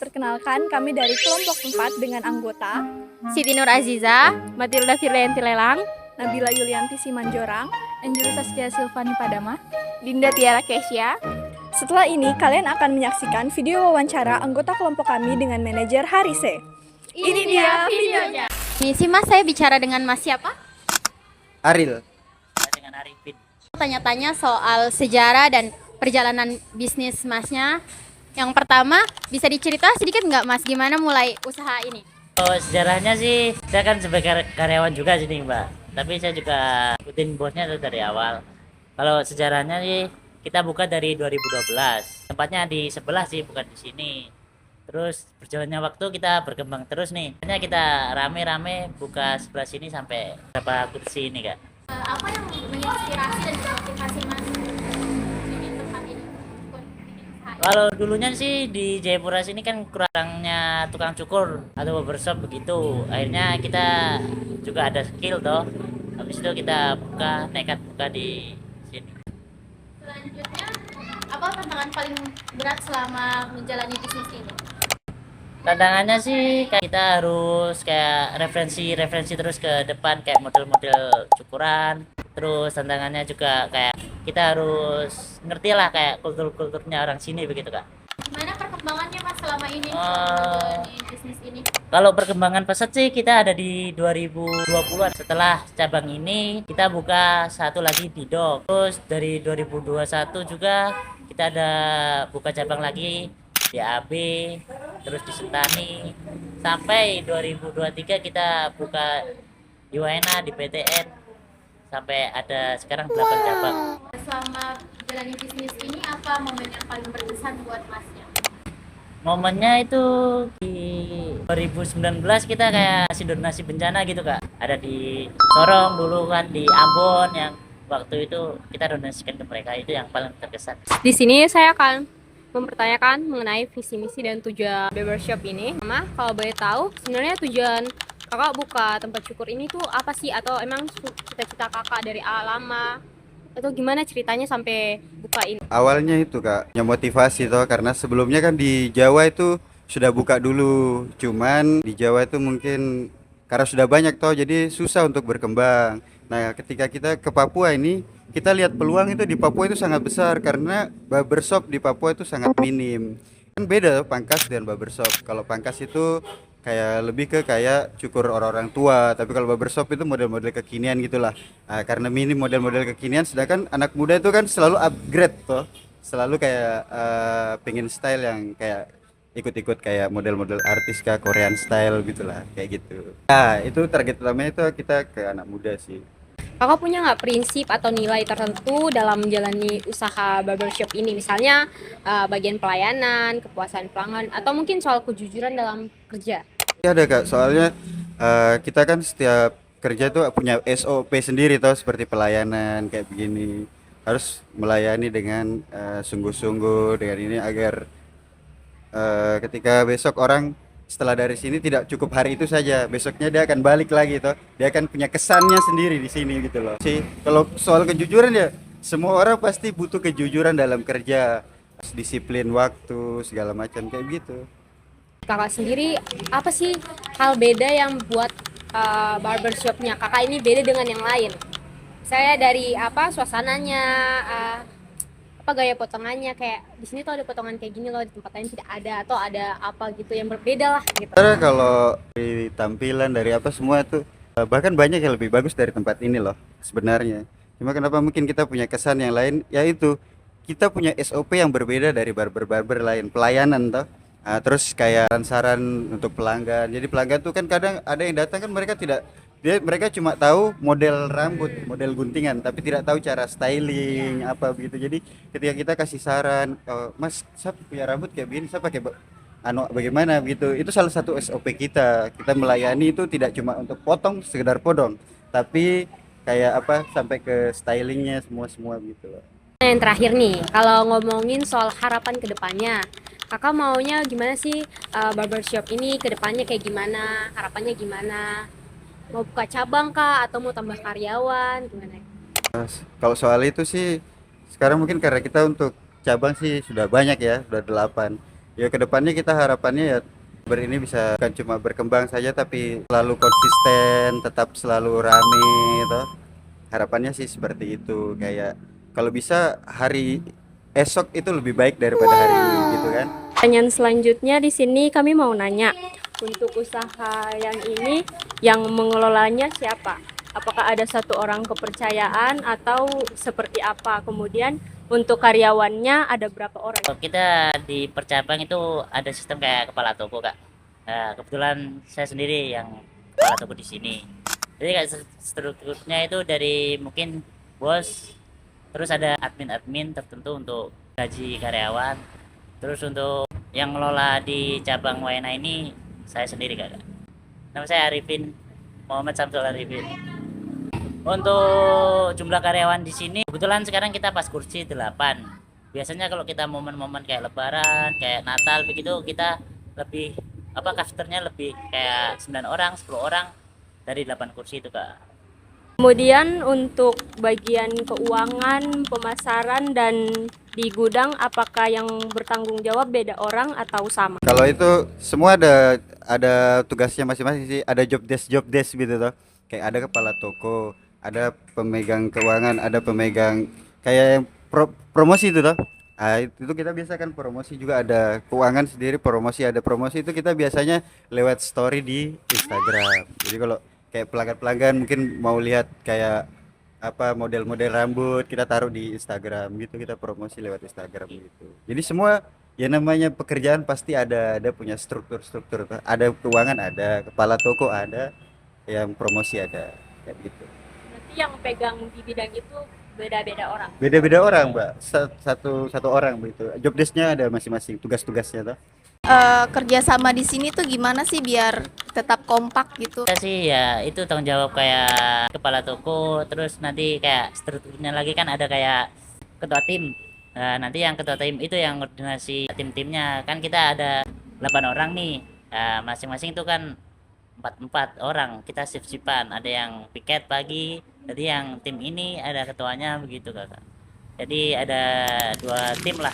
Perkenalkan, kami dari kelompok 4 dengan anggota Siti Nur Aziza, Matilda Firlianti Lelang, Nabila Yulianti Simanjorang, Angelus Saskia Silvani Padama, Dinda Tiara Kesya. Setelah ini, kalian akan menyaksikan video wawancara anggota kelompok kami dengan manajer Harise. Ini dia videonya. Misi Mas, saya bicara dengan Mas siapa? Aril. Dengan Arifin. Tanya-tanya soal sejarah dan perjalanan bisnis Masnya. Yang pertama, bisa dicerita sedikit nggak Mas, gimana mulai usaha ini? Oh, sejarahnya sih, saya kan sebagai karyawan juga sini Mbak. Tapi saya juga ikutin bosnya tuh dari awal. Kalau sejarahnya sih, kita buka dari 2012. Tempatnya di sebelah sih, bukan di sini. Terus berjalannya waktu kita berkembang terus nih. Hanya kita rame-rame buka sebelah sini sampai berapa kursi ini Kak. Apa yang menginspirasi dan memotivasi Mas bikin tempat ini? Kalau dulunya sih di Jayapura sini kan kurangnya tukang cukur atau barbershop begitu. Akhirnya kita juga ada skill toh. Habis itu kita nekat buka di sini. Selanjutnya, apa tantangan paling berat selama menjalani bisnis ini? Tantangannya sih kayak kita harus kayak referensi terus ke depan kayak model-model cukuran. Terus tantangannya juga kayak kita harus ngerti lah kayak kulturnya orang sini begitu Kak. Gimana perkembangannya Mas selama ini menjalani bisnis ini? Kalau perkembangan pesat sih kita ada di 2020-an. Setelah cabang ini kita buka satu lagi di Dok. Terus dari 2021 juga kita ada buka cabang lagi di AB, terus di Sentani. Sampai 2023 kita buka di Waena, di PTN. Sampai ada sekarang 8 cabang. Selama menjalani bisnis ini, apa momen yang paling berkesan buat Masnya? Momennya itu di 2019 kita kayak kasih donasi bencana gitu Kak. Ada di Sorong dulu kan, di Ambon yang waktu itu kita donasikan ke mereka, itu yang paling terkesan. Di sini saya akan mempertanyakan mengenai visi misi dan tujuan barbershop ini. Mama, kalau boleh tahu, sebenarnya tujuan kakak buka tempat cukur ini tuh apa sih? Atau emang cita-cita kakak dari lama? Atau gimana ceritanya sampai buka ini? Awalnya itu Kak, yang motivasi toh karena sebelumnya kan di Jawa itu sudah buka dulu. Cuman di Jawa itu mungkin karena sudah banyak toh jadi susah untuk berkembang. Nah, ketika kita ke Papua ini, kita lihat peluang itu di Papua itu sangat besar karena barbershop di Papua itu sangat minim. Kan beda pangkas dengan barbershop. Kalau pangkas itu kayak lebih ke kayak cukur orang-orang tua, tapi kalau barbershop itu model-model kekinian gitulah. Nah, karena minim model-model kekinian, sedangkan anak muda itu kan selalu upgrade toh, selalu kayak pengen style yang kayak ikut-ikut kayak model-model artis kah, Korean style gitulah, kayak gitu. Nah, itu target utamanya itu kita ke anak muda sih. Kakak punya nggak prinsip atau nilai tertentu dalam menjalani usaha barbershop ini? Misalnya bagian pelayanan, kepuasan pelanggan, atau mungkin soal kejujuran dalam kerja? Ya ada Kak, soalnya kita kan setiap kerja tuh punya SOP sendiri toh, seperti pelayanan kayak begini. Harus melayani dengan sungguh-sungguh dengan ini agar ketika besok orang setelah dari sini tidak cukup hari itu saja, besoknya dia akan balik lagi toh, dia akan punya kesannya sendiri di sini gitu loh. Sih, kalau soal kejujuran ya semua orang pasti butuh kejujuran dalam kerja, disiplin waktu segala macam kayak gitu. Kakak sendiri apa sih hal beda yang buat barbershopnya kakak ini beda dengan yang lain? Saya dari apa suasananya, apa gaya potongannya, kayak di sini tuh ada potongan kayak gini loh, di tempat lain tidak ada, atau ada apa gitu yang berbeda lah gitu. Karena kalau dari tampilan dari apa semua itu bahkan banyak yang lebih bagus dari tempat ini loh sebenarnya. Cuma kenapa mungkin kita punya kesan yang lain, yaitu kita punya SOP yang berbeda dari barber-barber lain, pelayanan toh. Terus kayak saran untuk pelanggan. Jadi pelanggan tuh kan kadang ada yang datang kan mereka cuma tahu model rambut, model guntingan, tapi tidak tahu cara styling apa begitu. Jadi ketika kita kasih saran, Mas, saya punya rambut kayak begini, saya pakai bagaimana begitu. Itu salah satu SOP kita. Kita melayani itu tidak cuma untuk potong, sekedar potong, tapi kayak apa sampai ke stylingnya semua gitu loh. Yang terakhir nih, kalau ngomongin soal harapan kedepannya, kakak maunya gimana sih barbershop ini kedepannya kayak gimana, harapannya gimana? Mau buka cabang kah atau mau tambah karyawan gimana? Kalau soal itu sih sekarang mungkin karena kita untuk cabang sih sudah banyak ya, sudah 8. Ya kedepannya kita harapannya ya ini bisa bukan cuma berkembang saja tapi selalu konsisten, tetap selalu rame gitu. Harapannya sih seperti itu, kayak kalau bisa hari esok itu lebih baik daripada hari ini gitu kan. Pertanyaan selanjutnya di sini kami mau nanya, untuk usaha yang ini yang mengelolanya siapa? Apakah ada satu orang kepercayaan atau seperti apa? Kemudian untuk karyawannya ada berapa orang? Kalau kita di percabang itu ada sistem kayak kepala toko kak. Nah, kebetulan saya sendiri yang kepala toko di sini. Jadi kayak strukturnya itu dari mungkin bos, terus ada admin-admin tertentu untuk gaji karyawan, terus untuk yang ngelola di cabang Wayana ini saya sendiri kak. Nama saya Arifin, Muhammad Samsul Arifin. Untuk jumlah karyawan di sini kebetulan sekarang kita pas kursi 8. Biasanya kalau kita momen-momen kayak lebaran, kayak Natal begitu kita lebih kafeternya lebih kayak 9 orang, 10 orang dari 8 kursi itu kak. Kemudian untuk bagian keuangan, pemasaran, dan di gudang apakah yang bertanggung jawab beda orang atau sama? Kalau itu semua ada tugasnya masing-masing sih, ada job desk gitu toh. Kayak ada kepala toko, ada pemegang keuangan, ada pemegang kayak yang promosi itu toh. Ah, itu kita biasa kan promosi juga ada keuangan sendiri, promosi ada promosi itu kita biasanya lewat story di Instagram. Jadi kalau kayak pelanggan-pelanggan mungkin mau lihat kayak apa model-model rambut kita taruh di Instagram gitu, kita promosi lewat Instagram gitu. Jadi semua ya namanya pekerjaan pasti ada punya struktur-struktur, ada keuangan, ada kepala toko, ada yang promosi, ada kayak gitu. Berarti yang pegang di bidang itu beda-beda orang. Beda-beda orang mbak, satu orang begitu. Job desknya ada masing-masing, tugas-tugasnya tuh. Kerjasama di sini tuh gimana sih biar tetap kompak gitu? Kita sih ya itu tanggung jawab kayak kepala toko, terus nanti kayak strukturnya lagi kan ada kayak ketua tim. Nah, nanti yang ketua tim itu yang koordinasi tim-timnya. Kan kita ada 8 orang nih. Nah, masing-masing itu kan empat orang. Kita shift-shiftan. Ada yang piket pagi, jadi yang tim ini ada ketuanya begitu kakak. Jadi ada 2 tim lah.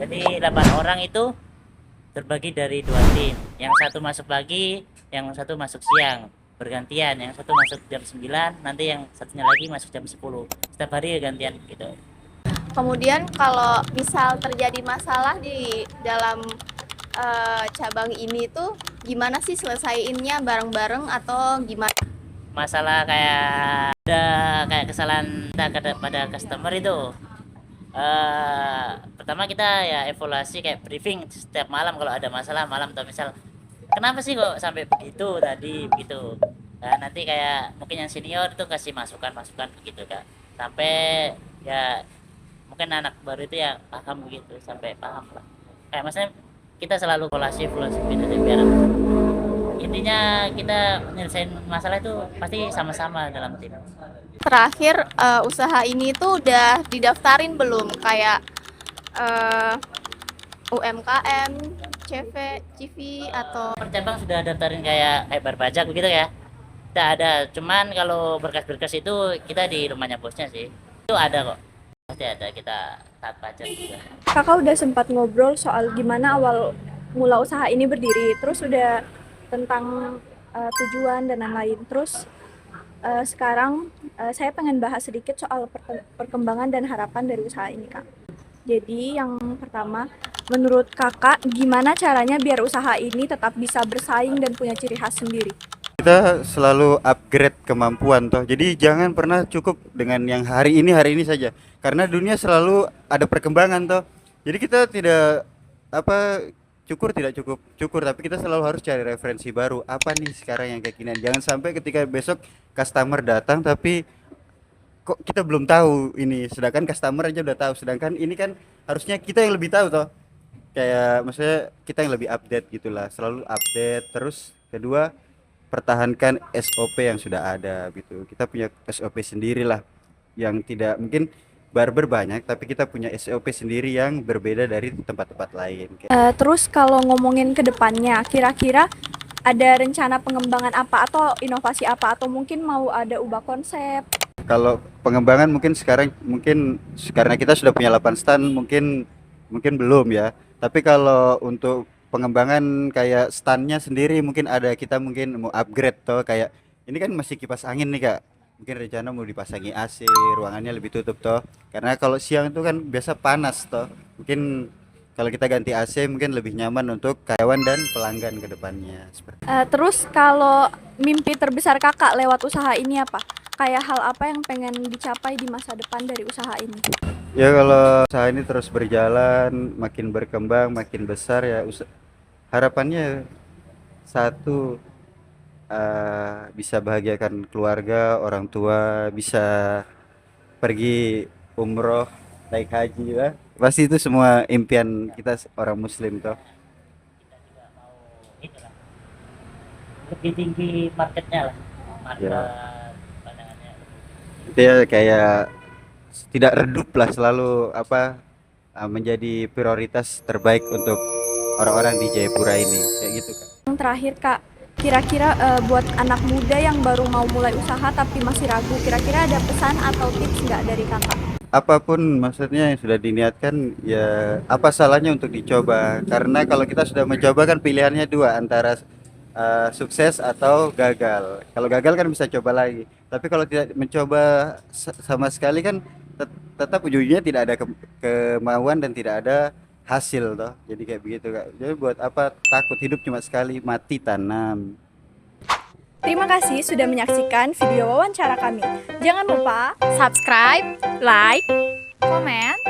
Jadi 8 orang itu terbagi dari 2 tim. Yang satu masuk pagi, yang satu masuk siang, bergantian. Yang satu masuk jam 9, nanti yang satunya lagi masuk jam 10. Setiap hari gantian gitu. Kemudian kalau misal terjadi masalah di dalam cabang ini tuh gimana sih selesaiinnya, bareng-bareng atau gimana? Masalah kayak ada kayak kesalahan kita pada customer itu, pertama kita ya evaluasi kayak briefing setiap malam kalau ada masalah malam, atau misal kenapa sih kok sampai begitu tadi begitu. Nah, nanti kayak mungkin yang senior itu kasih masukan begitu kak, sampai ya mungkin anak baru itu ya paham begitu, sampai paham lah. Kayak maksudnya kita selalu evaluasi biar intinya kita menyelesaikan masalah itu pasti sama-sama dalam tim. Terakhir usaha ini tuh udah didaftarin belum kayak UMKM, CV atau Percabang sudah daftarin kayak berpajak begitu ya. Tidak ada, cuman kalau berkas-berkas itu kita di rumahnya bosnya sih. Itu ada kok. Pasti ada, kita taat pajak juga. Kakak udah sempat ngobrol soal gimana awal mula usaha ini berdiri, terus udah tentang tujuan dan lain-lain. Terus sekarang saya pengen bahas sedikit soal perkembangan dan harapan dari usaha ini, Kak. Jadi yang pertama, menurut Kakak gimana caranya biar usaha ini tetap bisa bersaing dan punya ciri khas sendiri? Kita selalu upgrade kemampuan toh. Jadi jangan pernah cukup dengan yang hari ini saja. Karena dunia selalu ada perkembangan toh. Jadi kita tidak tidak cukur, tapi kita selalu harus cari referensi baru. Apa nih sekarang yang kekinian? Jangan sampai ketika besok customer datang tapi kok kita belum tahu ini, sedangkan customer aja udah tahu. Sedangkan ini kan harusnya kita yang lebih tahu toh. Kayak maksudnya kita yang lebih update gitulah. Selalu update. Terus kedua, pertahankan SOP yang sudah ada gitu. Kita punya SOP sendiri lah, yang tidak mungkin barber banyak, tapi kita punya SOP sendiri yang berbeda dari tempat-tempat lain. Terus kalau ngomongin ke depannya, kira-kira ada rencana pengembangan apa atau inovasi apa, atau mungkin mau ada ubah konsep? Kalau pengembangan mungkin sekarang karena kita sudah punya 8 stand, mungkin belum ya. Tapi kalau untuk pengembangan kayak standnya sendiri mungkin ada, kita mungkin mau upgrade toh, kayak ini kan masih kipas angin nih Kak. Mungkin rencana mau dipasangi AC, ruangannya lebih tutup toh. Karena kalau siang itu kan biasa panas toh. Mungkin kalau kita ganti AC mungkin lebih nyaman untuk karyawan dan pelanggan ke depannya. Seperti Terus kalau mimpi terbesar kakak lewat usaha ini apa? Kayak hal apa yang pengen dicapai di masa depan dari usaha ini? ya kalau usaha ini terus berjalan, makin berkembang, makin besar ya harapannya satu, bisa bahagiakan keluarga, orang tua, bisa pergi umroh, naik haji lah. Pasti itu semua impian kita orang muslim toh. Inilah, lebih tinggi marketnya lah, market Ya. pandangannya. Itu ya kayak tidak redup lah, selalu menjadi prioritas terbaik untuk orang-orang di Jayapura ini. Kayak gitu Kak. Yang terakhir kak, kira-kira buat anak muda yang baru mau mulai usaha tapi masih ragu, kira-kira ada pesan atau tips nggak dari kakak? Apapun maksudnya yang sudah diniatkan, ya apa salahnya untuk dicoba, karena kalau kita sudah mencoba kan pilihannya dua, antara sukses atau gagal. Kalau gagal kan bisa coba lagi, tapi kalau tidak mencoba sama sekali kan tetap ujungnya tidak ada kemauan dan tidak ada hasil toh. Jadi kayak begitu Kak. Jadi buat apa takut, hidup cuma sekali, mati tanam. Terima kasih sudah menyaksikan video wawancara kami. Jangan lupa Subscribe, like, comment,